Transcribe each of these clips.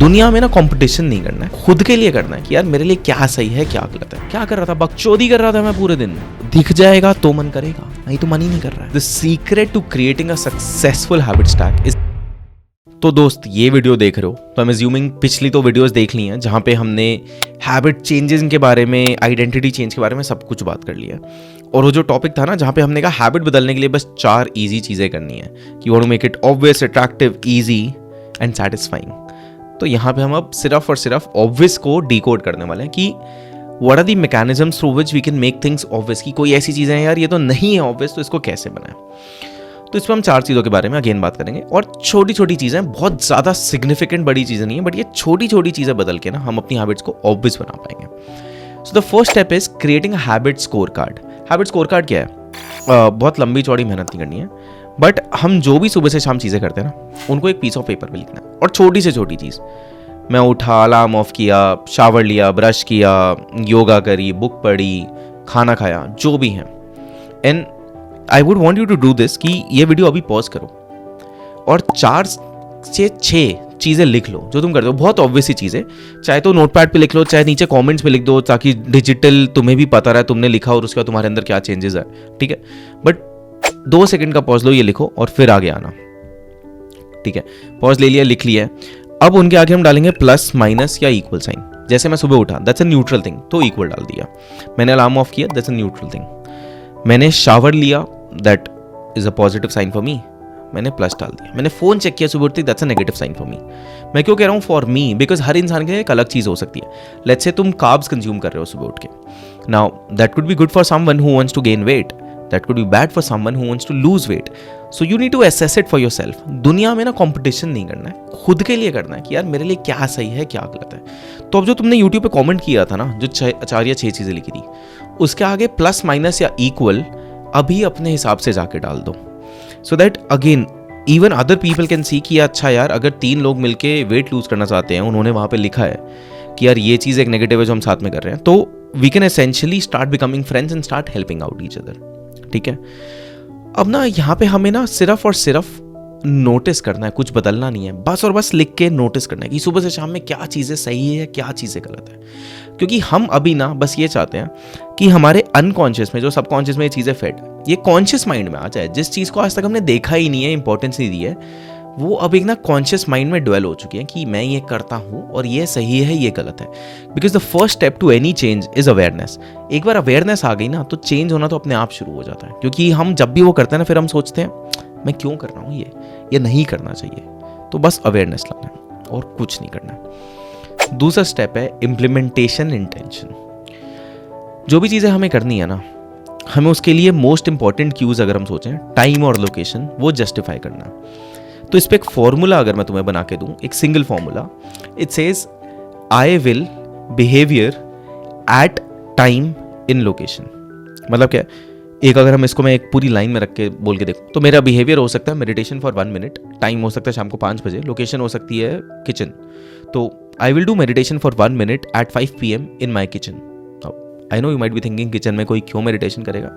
दुनिया में ना कंपटीशन नहीं करना है, खुद के लिए करना है कि यार मेरे लिए क्या सही है क्या गलत है। क्या कर रहा था, बकचोदी कर रहा था मैं पूरे दिन। दिख जाएगा तो मन करेगा, नहीं तो मन ही नहीं कर रहा है। The secret to creating a successful habit stack is. तो दोस्त ये वीडियो देख रहे हो तो आई एम अज्यूमिंग पिछली तो वीडियोस देख ली हैं जहाँ पे हमने हैबिट चेंजेस के बारे में, आइडेंटिटी चेंज के बारे में सब कुछ बात कर लिया है। और वो जो टॉपिक था ना जहाँ पे हमने कहा हैबिट बदलने के लिए बस 4 इजी चीज़ें करनी है कि you want to make it obvious, attractive, easy and satisfying. तो यहाँ पे हम अब सिर्फ और सिर्फ ऑब्वियस को डिकोड करने वाले हैं कि what are the mechanisms through which we can make things obvious. कि कोई ऐसी चीज़ें हैं यार ये तो नहीं है ऑब्वियस, तो इसको कैसे बनाएं। तो इस पर हम 4 चीज़ों के बारे में अगेन बात करेंगे और छोटी छोटी चीज़ें, बहुत ज़्यादा सिग्निफिकेंट बड़ी चीज़ें नहीं है, बट ये छोटी छोटी चीज़ें बदल के ना हम अपनी हैबिट्स को ऑब्वियस बना पाएंगे। So the first step is creating a habit score card. Habit score card क्या है? बहुत लंबी चौड़ी मेहनत नहीं करनी है, बट हम जो भी सुबह से शाम चीज़ें करते हैं ना उनको एक पीस ऑफ पेपर पे लिखना है। और छोटी से छोटी चीज़, मैं उठा, अलार्म ऑफ किया, शावर लिया, ब्रश किया, योगा करी, बुक पढ़ी, खाना खाया, जो भी है। And I would want you to do this कि ये वीडियो अभी पॉज करो और 4 से 6 चीज़ें लिख लो जो तुम करते हो। बहुत ऑब्वियस सी चीज़ें, चाहे तो नोटपैड पे लिख लो, चाहे नीचे कमेंट्स पे लिख दो, ताकि डिजिटल तुम्हें भी पता रहे तुमने लिखा और उसके बाद तुम्हारे अंदर क्या चेंजेस है, ठीक है। बट 2 सेकंड का पॉज लो, ये लिखो और फिर आगे आना, ठीक है। पॉज ले लिया, लिख लिया। अब उनके आगे हम डालेंगे प्लस, माइनस या इक्वल साइन। जैसे मैं सुबह उठा, दैट्स अ न्यूट्रल थिंग, तो इक्वल डाल दिया। मैंने अलार्म ऑफ किया, दैट्स अ न्यूट्रल थिंग। मैंने शावर लिया, that is a positive sign for me, मैंने प्लस डाल दिया। मैंने फोन चेक किया सुबह उठते, that's a negative sign for me. मैं क्यों कह रहा हूँ फॉर मी? बिकॉज हर इंसान के लिए एक अलग चीज़ हो सकती है। लेट्स से तुम कार्ब्स कंज्यूम कर रहे हो सुबह उठ के, now that could be good for someone who wants to gain weight, that could be bad for someone who wants to lose weight. So you need to assess it for yourself. दुनिया में ना competition नहीं करना है, खुद के लिए करना है कि यार मेरे लिए क्या सही है क्या गलत है। तो अब जो तुमने यूट्यूब पे कमेंट किया था ना, जो 4 या 6 चीज़ें लिखी थी, उसके आगे प्लस, माइनस या इक्वल अभी अपने हिसाब से जाके डाल दो, so that again even other people can see कि अच्छा यार अगर 3 लोग मिलके वेट लूज करना चाहते हैं, उन्होंने वहाँ पे लिखा है कि यार ये चीज़ एक नेगेटिव है जो हम साथ में कर रहे हैं, तो we can essentially start becoming friends and start helping out each other, ठीक है। अब ना यहाँ पे हमें ना सिर्फ और सिर्फ नोटिस करना है, कुछ बदलना नहीं है, बस और बस लिख के नोटिस करना है कि सुबह से शाम में क्या चीज़ें सही है क्या चीज़ें गलत है। क्योंकि हम अभी ना बस ये चाहते हैं कि हमारे अनकॉन्शियस में, जो सबकॉन्शियस में ये चीज़ें फिट, ये कॉन्शियस माइंड में आ जाए। जिस चीज़ को आज तक हमने देखा ही नहीं है, इंपॉर्टेंस नहीं दी है, वो अब एक ना कॉन्शियस माइंड में ड्वेल हो चुकी है कि मैं ये करता हूँ और ये सही है ये गलत है। Because the first step to any change is awareness. एक बार अवेयरनेस आ गई ना तो चेंज होना तो अपने आप शुरू हो जाता है। क्योंकि हम जब भी वो करते हैं ना, फिर हम सोचते हैं मैं क्यों कर रहा हूँ, ये नहीं करना चाहिए। तो बस अवेयरनेस लाना है और कुछ नहीं करना है। दूसरा स्टेप है इम्प्लीमेंटेशन इंटेंशन। जो भी चीज़ें हमें करनी है ना, हमें उसके लिए मोस्ट इंपॉर्टेंट क्यूज अगर हम सोचें, टाइम और लोकेशन, वो जस्टिफाई करना। तो इस पर एक फॉर्मूला अगर मैं तुम्हें बना के दूं, एक single formula, it says I will behaviour at time in location. मतलब क्या? एक अगर हम इसको मैं एक पूरी लाइन में रख के बोल के देखूं, तो मेरा बिहेवियर हो सकता है मेडिटेशन फॉर 1 मिनट, टाइम हो सकता है शाम को 5 बजे, लोकेशन हो सकती है किचन। तो I will do meditation for 1 minute at 5 PM in my kitchen. I know you might be thinking kitchen में कोई क्यों मेडिटेशन करेगा?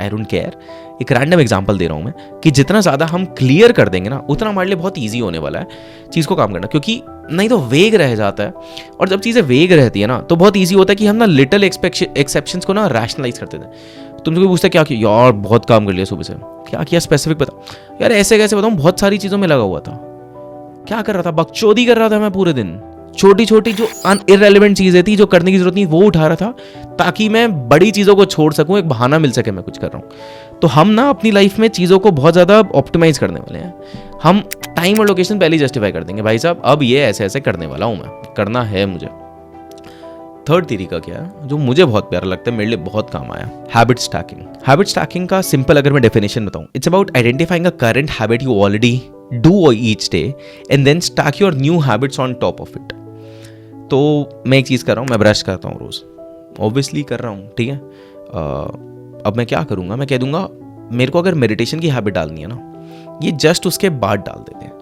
I don't care. एक रैंडम एग्जांपल दे रहा हूँ मैं कि जितना ज़्यादा हम क्लियर कर देंगे ना, उतना हमारे लिए बहुत ईजी होने वाला है चीज़ को काम करना। क्योंकि नहीं तो वेग रह जाता है, और जब चीज़ें वेग रहती है ना तो बहुत ईजी होता है कि हम ना लिटिल एक्सेप्शंस को ना रैशनलाइज करते थे। तुमसे कोई पूछता क्या किया? यार बहुत काम कर लिया सुबह से। क्या किया स्पेसिफिक बता। यार ऐसे कैसे बताऊँ, बहुत सारी चीज़ों में लगा हुआ था। क्या कर रहा था? बकचोदी कर रहा था मैं पूरे दिन। छोटी छोटी जो इररेलेवेंट चीज़ें थी, जो करने की जरूरत नहीं, वो उठा रहा था ताकि मैं बड़ी चीज़ों को छोड़ सकूं, एक बहाना मिल सके मैं कुछ कर रहा हूं। तो हम ना अपनी लाइफ में चीज़ों को बहुत ज़्यादा ऑप्टिमाइज करने वाले हैं। हम टाइम और लोकेशन पहले जस्टिफाई कर देंगे, भाई साहब अब ये ऐसे ऐसे करने वाला हूँ, मैं करना है मुझे। थर्ड तरीका क्या है जो मुझे बहुत प्यारा लगता है, मेरे लिए बहुत काम आया? Habit stacking. हैबिट स्टैकिंग का सिंपल अगर मैं डेफिनेशन बताऊं, it's about identifying a current habit you already do each day and then stack your new habits on top of it. तो मैं एक चीज़ कर रहा हूँ, मैं ब्रश करता हूँ रोज़, ऑब्वियसली कर रहा हूँ, ठीक है। अब मैं क्या करूँगा, मैं कह दूँगा मेरे को अगर मेडिटेशन की हैबिट डालनी है ना, ये जस्ट उसके बाद डाल देते हैं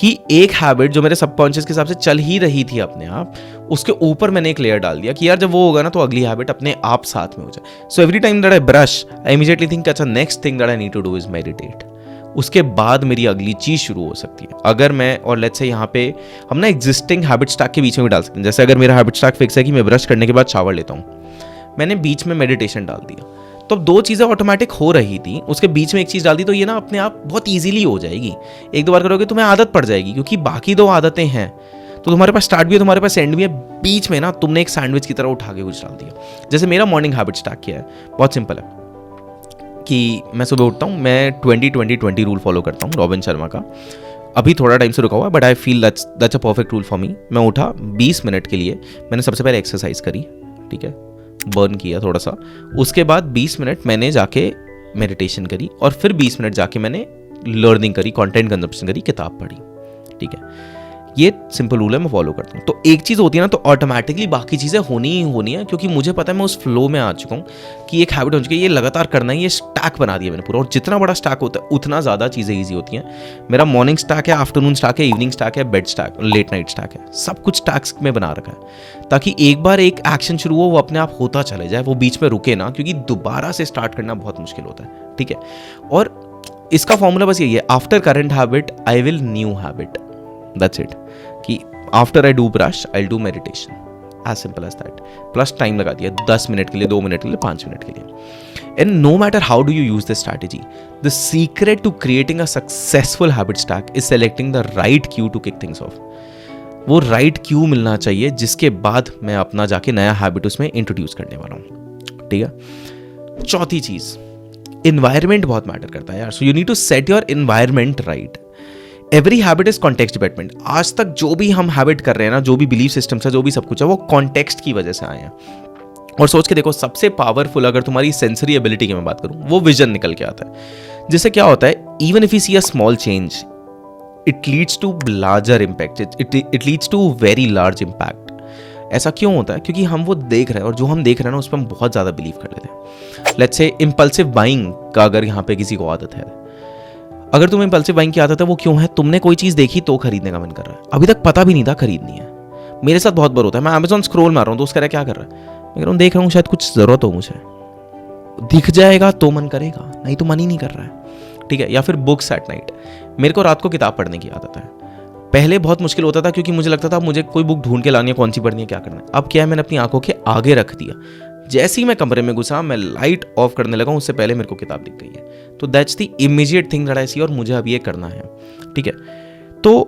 कि एक हैबिट जो मेरे सबकॉन्शियस के हिसाब से चल ही रही थी अपने आप, उसके ऊपर मैंने एक लेयर डाल दिया कि यार जब वो होगा ना तो अगली हैबिट अपने आप साथ में हो जाए। So every time that I brush, I immediately think अच्छा next thing that I need to do is meditate. उसके बाद मेरी अगली चीज़ शुरू हो सकती है। अगर मैं, और लेट्स से यहाँ पे हम ना एग्जिस्टिंग हैबिट स्टैक के बीच में भी डाल सकते हैं। जैसे अगर मेरा हैबिट स्टैक फिक्स है कि मैं ब्रश करने के बाद शावर लेता हूँ, मैंने बीच में मेडिटेशन डाल दिया, तो अब 2 चीज़ें ऑटोमेटिक हो रही थी, उसके बीच में एक चीज़ डाल दी, तो ये ना अपने आप बहुत ईजिली हो जाएगी। 1-2 बार करोगे तुम्हें आदत पड़ जाएगी, क्योंकि बाकी 2 आदतें हैं। तो तुम्हारे पास स्टार्ट भी है, तुम्हारे पास एंड भी है, बीच में ना तुमने एक सैंडविच की तरह उठा के कुछ डाल दिया। जैसे मेरा मॉर्निंग हैबिट स्टार्ट किया है, बहुत सिंपल है कि मैं सुबह उठता हूँ, मैं 20-20-20 रूल फॉलो करता हूँ रॉबिन शर्मा का। अभी थोड़ा टाइम से रुका हुआ है, but I feel that's a perfect rule for me. मैं उठा 20 मिनट के लिए, मैंने सबसे पहले एक्सरसाइज करी, ठीक है, बर्न किया थोड़ा सा। उसके बाद 20 मिनट मैंने जाके मेडिटेशन करी, और फिर 20 मिनट जाके मैंने लर्निंग करी, कंटेंट कंजप्शन करी, किताब पढ़ी, ठीक है। ये सिंपल रूल है, मैं फॉलो करता हूँ। तो एक चीज़ होती है ना, तो ऑटोमेटिकली बाकी चीज़ें होनी ही होनी है, क्योंकि मुझे पता है मैं उस फ्लो में आ चुका हूँ कि एक हैबिट हो चुकी है, ये लगातार करना है, ये स्टैक बना दिया मैंने पूरा। और जितना बड़ा स्टैक होता है उतना ज़्यादा चीज़ें ईजी होती हैं। मेरा मॉर्निंग स्टैक है, आफ्टरनून स्टैक है, इवनिंग स्टैक है, bed stack, late night stack है, सब कुछ स्टैक्स में बना रखा है, ताकि एक बार एक एक्शन शुरू हो वो अपने आप होता चले जाए, वो बीच में रुके ना, क्योंकि दोबारा से स्टार्ट करना बहुत मुश्किल होता है, ठीक है। और इसका फॉर्मूला बस यही है, after current habit I will new habit, that's it. कि after I do brush I do meditation, as simple as that. Plus time लगा दिया, 10 मिनट के लिए, 2 मिनट के लिए, 5 मिनट के लिए। And no matter how do you use this strategy, the secret to creating a successful habit stack is selecting the right cue to kick things off. वो right cue मिलना चाहिए, जिसके बाद मैं अपना जाके नया हैबिट उसमें इंट्रोड्यूस करने वाला हूँ, ठीक है। चौथी चीज, इन्वायरमेंट बहुत मैटर करता है यार। So you need to set your environment right. Every habit is context dependent. आज तक जो भी हम हैबिट कर रहे हैं ना, जो भी बिलीफ सिस्टम्स है, जो भी सब कुछ है, वो कॉन्टेक्स्ट की वजह से आए हैं। और सोच के देखो, सबसे पावरफुल अगर तुम्हारी सेंसरी एबिलिटी की मैं बात करूं, वो विजन निकल के आता है। जिससे क्या होता है, even if you see a small change, it leads to larger impact, it leads to very large impact. ऐसा क्यों होता है? क्योंकि हम वो देख रहे हैं, और जो हम देख रहे हैं ना, उस पर हम बहुत ज़्यादा बिलीव कर लेते हैं। लेट्स से इम्पल्सिव बाइंग का अगर यहाँ पे किसी को आदत है, अगर तुम्हें इम्पल्सिव बाइंग की आदत है, वो क्यों है? तुमने कोई चीज़ देखी तो खरीदने का मन कर रहा है, अभी तक पता भी नहीं था खरीदनी है। मेरे साथ बहुत बार होता है, मैं अमेजॉन स्क्रॉल मार रहा हूँ, दोस्त कह रहा है क्या कर रहा है, मैं कह रहा हूँ देख रहा हूँ शायद कुछ ज़रूरत हो मुझे, दिख जाएगा तो मन करेगा, नहीं तो मन ही नहीं कर रहा है, ठीक है। या फिर बुक्स एट नाइट, मेरे को रात को किताब पढ़ने की आदत है। पहले बहुत मुश्किल होता था, क्योंकि मुझे लगता था मुझे कोई बुक ढूंढ के लानी है, कौन सी पढ़नी है, क्या करना है। अब क्या है, मैंने अपनी आंखों के आगे रख दिया, जैसे ही मैं कमरे में घुसा, मैं लाइट ऑफ करने लगा, उससे पहले मेरे को किताब दिख गई है। तो that's the immediate thing that I see, और मुझे अब ये करना है, ठीक है। तो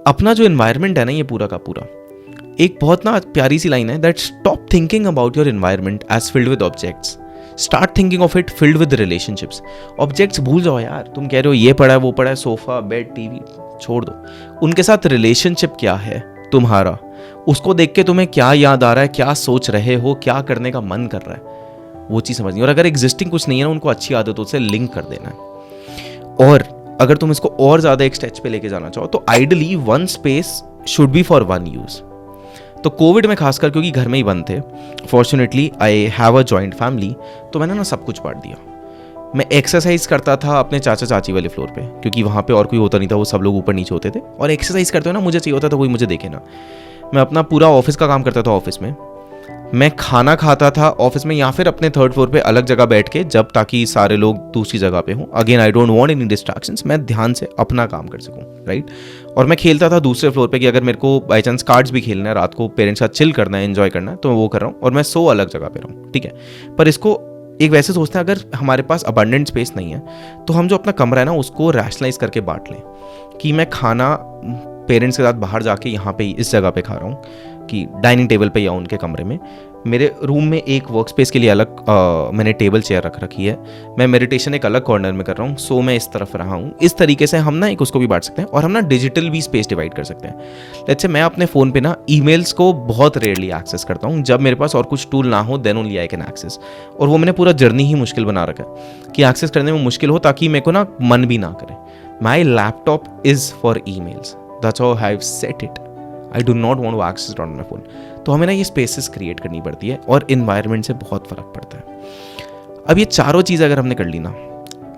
अपना जो एनवायरनमेंट है ना, ये पूरा का पूरा, एक बहुत ना प्यारी सी लाइन है, that stop thinking about your environment as filled with objects, start thinking of it filled with relationships. Objects भूल जाओ यार, तुम कह रहे हो ये पड़ा है, वो पड़ा है, सोफा, बेड, टीवी, छोड़ दो। उनके साथ रिलेशनशिप क्या है तुम्हारा, उसको देख के तुम्हें क्या याद आ रहा है, क्या सोच रहे हो, क्या करने का मन कर रहा है, वो चीज़ समझनी। और अगर एग्जिस्टिंग कुछ नहीं है ना, उनको अच्छी आदतों से लिंक कर देना है। और अगर तुम इसको और ज़्यादा एक स्टेज पे लेके जाना चाहो, तो ideally one space should be for one use. तो कोविड में खासकर, क्योंकि घर में ही बंद थे, fortunately I have a joint family, तो मैंने ना सब कुछ बांट दिया। मैं एक्सरसाइज करता था अपने चाचा चाची वाले फ्लोर पे, क्योंकि वहाँ पे और कोई होता नहीं था, वो सब लोग ऊपर नीचे होते थे। और एक्सरसाइज करते हो ना, मुझे चाहिए होता था कोई मुझे देखे ना। मैं अपना पूरा ऑफिस का काम करता था ऑफिस में, मैं खाना खाता था ऑफिस में, या फिर अपने 3rd फ्लोर पे अलग जगह बैठ के, जब ताकि सारे लोग दूसरी जगह पे हों। Again I don't want any distractions, मैं ध्यान से अपना काम कर सकूं, राइट। और मैं खेलता था दूसरे फ्लोर पे, कि अगर मेरे को बाई चांस कार्ड्स भी खेलना है, रात को पेरेंट्स के साथ चिल करना है, एंजॉय करना है, तो मैं वो कर रहा हूँ। और मैं 100 अलग जगह पे रहा हूँ, ठीक है। पर इसको एक वैसे सोचते हैं, अगर हमारे पास अबंडेंट स्पेस नहीं है, तो हम जो अपना कमरा है ना, उसको रैशनलाइज करके बांट लें, कि मैं खाना पेरेंट्स के साथ बाहर जाके यहाँ पे इस जगह पे खा रहा हूँ, कि डाइनिंग टेबल पे या उनके कमरे में। मेरे रूम में एक वर्क स्पेस के लिए अलग मैंने टेबल चेयर रख रखी है। मैं मेडिटेशन एक अलग कॉर्नर में कर रहा हूँ, सो मैं इस तरफ रहा हूँ। इस तरीके से हम ना एक उसको भी बांट सकते हैं, और हम ना डिजिटल भी स्पेस डिवाइड कर सकते हैं। लेट्स से मैं अपने फ़ोन पे ना ईमेल्स को बहुत रेयरली एक्सेस करता हूँ, जब मेरे पास और कुछ टूल ना हो, then only I can access. और वो मैंने पूरा जर्नी ही मुश्किल बना रखा है, कि एक्सेस करने में मुश्किल हो, ताकि मेरे को ना मन भी ना करे। My laptop is for emails, that's how I have set it. I do not want to access it on my phone. तो हमें ना ये स्पेसेस क्रिएट करनी पड़ती है, और इन्वायरमेंट से बहुत फर्क पड़ता है। अब ये चारों चीज़ अगर हमने कर ली ना,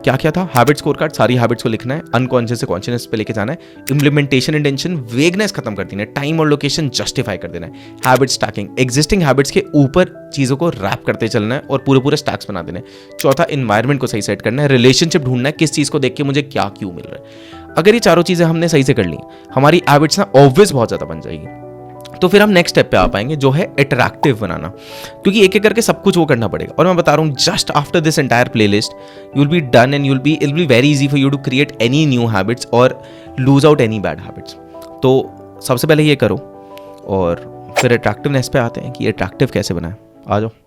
क्या क्या था? हैबिट स्कोर कार्ड, सारी हैबिट्स को लिखना है, अनकॉन्शियस से कॉन्शियस पे लेके जाना है, इम्प्लीमेंटेशन इंटेंशन, वेगनेस खत्म कर देना है, टाइम और लोकेशन जस्टिफाई कर देना है, हैबिट स्टैकिंग, एग्जिस्टिंग हैबिट्स के ऊपर चीज़ों को रैप करते चलना है और पूरे पूरे स्टैक्स बना देना है। चौथा, इन्वायरमेंट को सही सेट करना है, रिलेशनशिप ढूंढना है, किस चीज़ को देख के मुझे क्या क्यों मिल रहा है। अगर ये चारों चीज़ें हमने सही से कर ली, हमारी हैबिट्स ना ऑब्वियस बहुत ज़्यादा बन जाएगी। तो फिर हम नेक्स्ट स्टेप पे आ पाएंगे, जो है अट्रैक्टिव बनाना, क्योंकि एक एक करके सब कुछ वो करना पड़ेगा। और मैं बता रहा हूँ, just after this entire playlist you will be done and it will be very easy for you to create any new habits और lose out any bad habits. तो सबसे पहले ये करो और फिर अट्रैक्टिवनेस पे आते हैं कि अट्रैक्टिव कैसे बनाए। आ जाओ।